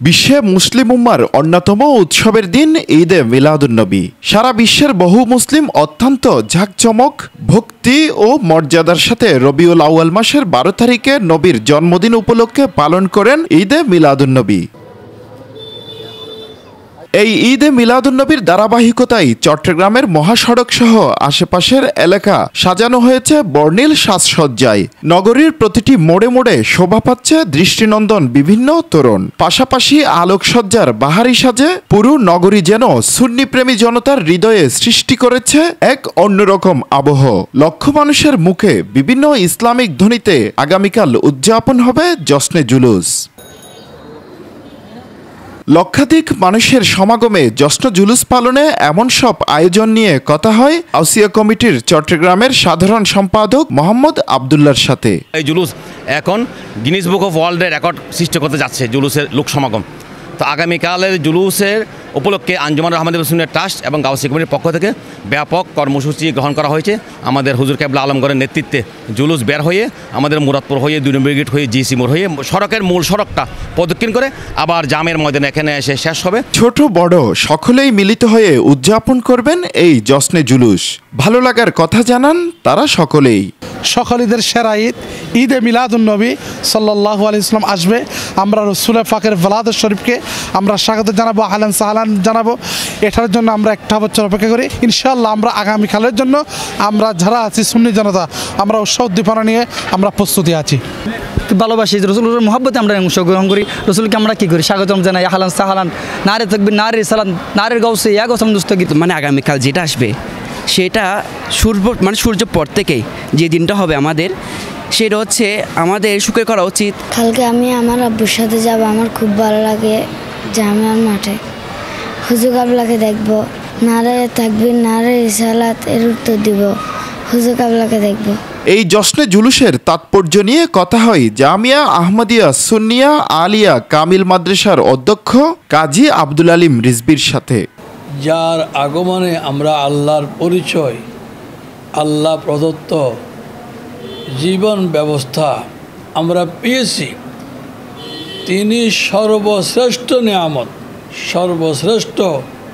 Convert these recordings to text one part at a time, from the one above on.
বিশ্বে মুসলিম উম্মার অন্যতম উৎসবের দিন ঈদে মিলাদুন্নবী। সারা বিশ্বের বহু মুসলিম অত্যন্ত ঝাঁকজমক, ভক্তি ও মর্যাদার সাথে রবিউল আউয়াল মাসের 12 তারিখে নবীর জন্মদিন উপলক্ষে পালন করেন ঈদে মিলাদুন্নবী। এই ঈদে মিলাদুন্নবীর ধারাবাহিকতায় চট্টগ্রামের মহাসড়ক সহ আশেপাশের এলাকা সাজানো হয়েছে বর্ণিল সাজসজ্জায়। নগরীর প্রতিটি মোড়ে মোড়ে শোভা পাচ্ছে দৃষ্টিনন্দন বিভিন্ন তোরণ। পাশাপাশি আলোকসজ্জার বাহারি সাজে পুরো নগরী যেন সুন্নিপ্রেমী জনতার হৃদয়ে সৃষ্টি করেছে এক অন্যরকম আবহ। লক্ষ মানুষের মুখে বিভিন্ন ইসলামিক ধ্বনিতে আগামীকাল উদযাপন হবে জশ্নে জুলুস। লক্ষাধিক মানুষের সমাগমে জশ্ন জুলুস পালনে এমন সব আয়োজন নিয়ে কথা হয় আউসিয়া কমিটির চট্টগ্রামের সাধারণ সম্পাদক মোহাম্মদ আবদুল্লাহর সাথে। এই জুলুস এখন গিনিস বুক অফ ওয়ার্ল্ডের রেকর্ড সৃষ্টি করতে যাচ্ছে জুলুসের লোক সমাগম। তো আগামীকালের জুলুসের উপলক্ষে আঞ্জুমান আহমদ সুন্নাত ট্রাস্ট এবং গাউসিয়া কমিটির পক্ষ থেকে ব্যাপক কর্মসূচি গ্রহণ করা হয়েছে। আমাদের হুজুর কেবলা আলমগড়ের নেতৃত্বে জুলুস বের হয়ে আমাদের মুরাদপুর হয়ে 2 নম্বর গেট হয়ে জিসি মোড় হয়ে সড়কের মূল সড়কটা প্রদক্ষিণ করে আবার জামের ময়দানে এখানে এসে শেষ হবে। ছোট বড় সকলেই মিলিত হয়ে উদযাপন করবেন এই জশ্নে জুলুস। ভালো লাগার কথা জানান তারা সকলেই। সকল ঈদের সেরা ঈদ ঈদে মিলাদুন্নবী সাল্লাল্লাহু আলাইহি ওয়াসাল্লাম আসবে। আমরা রসুল পাকের ভেলাদ শরীফকে আমরা স্বাগত জানাবো, আহলান সাহলান জানাবো। এটার জন্য আমরা একটা বছর অপেক্ষা করি। ইনশাআল্লাহ আমরা আগামীকালের জন্য আমরা যারা আছি সুন্নি জনতা আমরা উৎসাহ উদ্দীপনা নিয়ে আমরা প্রস্তুতি আছি। ভালোবাসি রসুলের মহব্বতে আমরা অংশগ্রহণ করি। রসুলকে আমরা কী করি? স্বাগতম জানাই, আহলান সাহলান, নারে তাকবীর, নারে সালাম, নারের গাউসে ইয়া গৌসাম দুস্তগীত। মানে আগামীকাল যেটা আসবে সেটা সূর্য পর থেকেই যে দিনটা হবে আমাদের, সেটা হচ্ছে আমাদের শুকর করা উচিত। কালকে আমি আমার আব্বুর সাথে যাব। আমার খুব ভালো লাগে জামিয়ার মাঠে হুজুর কাবলাকে দেখব, নারে তাকবীর, নারে রিসালাত এর উত্তর দিব, হুজুর কাবলাকে দেখব। এই জশ্নে জুলুসের তাৎপর্য নিয়ে কথা হয় জামিয়া আহমদিয়া সুন্নিয়া আলিয়া কামিল মাদ্রাসার অধ্যক্ষ কাজী আব্দুল আলিম রিজবির সাথে। যার আগমনে আমরা আল্লাহর পরিচয়, আল্লাহ প্রদত্ত জীবন ব্যবস্থা আমরা পেয়েছি, তিনি সর্বশ্রেষ্ঠ নিয়ামত, সর্বশ্রেষ্ঠ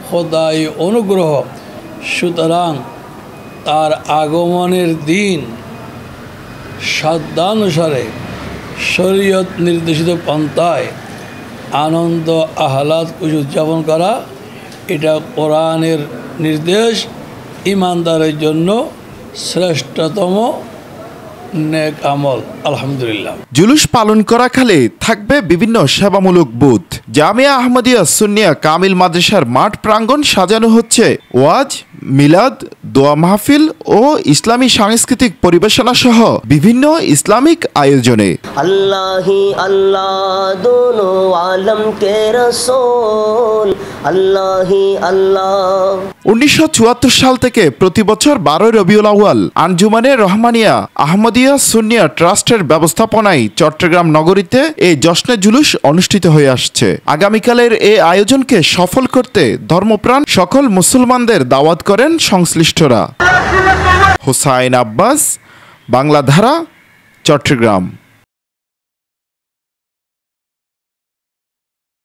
খোদাই অনুগ্রহ। সুতরাং তার আগমনের দিন সাধ্যানুসারে শরীয়ত নির্দেশিত পন্থায় আনন্দ আহ্লাদ খুশি উদযাপন করা, এটা কোরআনের নির্দেশ, ইমানদারের জন্য শ্রেষ্ঠতম নেক আমল। আলহামদুলিল্লাহ। জুলুস পালন করা কালে থাকবে বিভিন্ন সেবামূলক বুথ। জামিয়া আহমদিয়া সুন্নিয়া কামিল মাদ্রাসার মাঠ প্রাঙ্গণ সাজানো হচ্ছে ওয়াজ, মিলাদ, দোয়া মাহফিল ও ইসলামী সাংস্কৃতিক পরিবেশনা সহ বিভিন্ন ইসলামিক আয়োজনে। আল্লাহি আল্লাহ দোনো আলম কে রাসূল, আল্লাহি আল্লাহ। 1974 সাল থেকে প্রতি বছর 12 রবিউল আউয়াল আঞ্জুমানে রহমানিয়া আহমদিয়া সুন্নিয়া ট্রাস্টের ব্যবস্থাপনায় চট্টগ্রাম নগরীতে এই জশ্নে জুলুস অনুষ্ঠিত হয়ে আসছে। আগামীকালের এই আয়োজনকে সফল করতে ধর্মপ্রাণ সকল মুসলমানদের দাওয়াত করেন সংশ্লিষ্টরা। হুসাইন আব্বাস, বাংলাধারা, চট্টগ্রাম।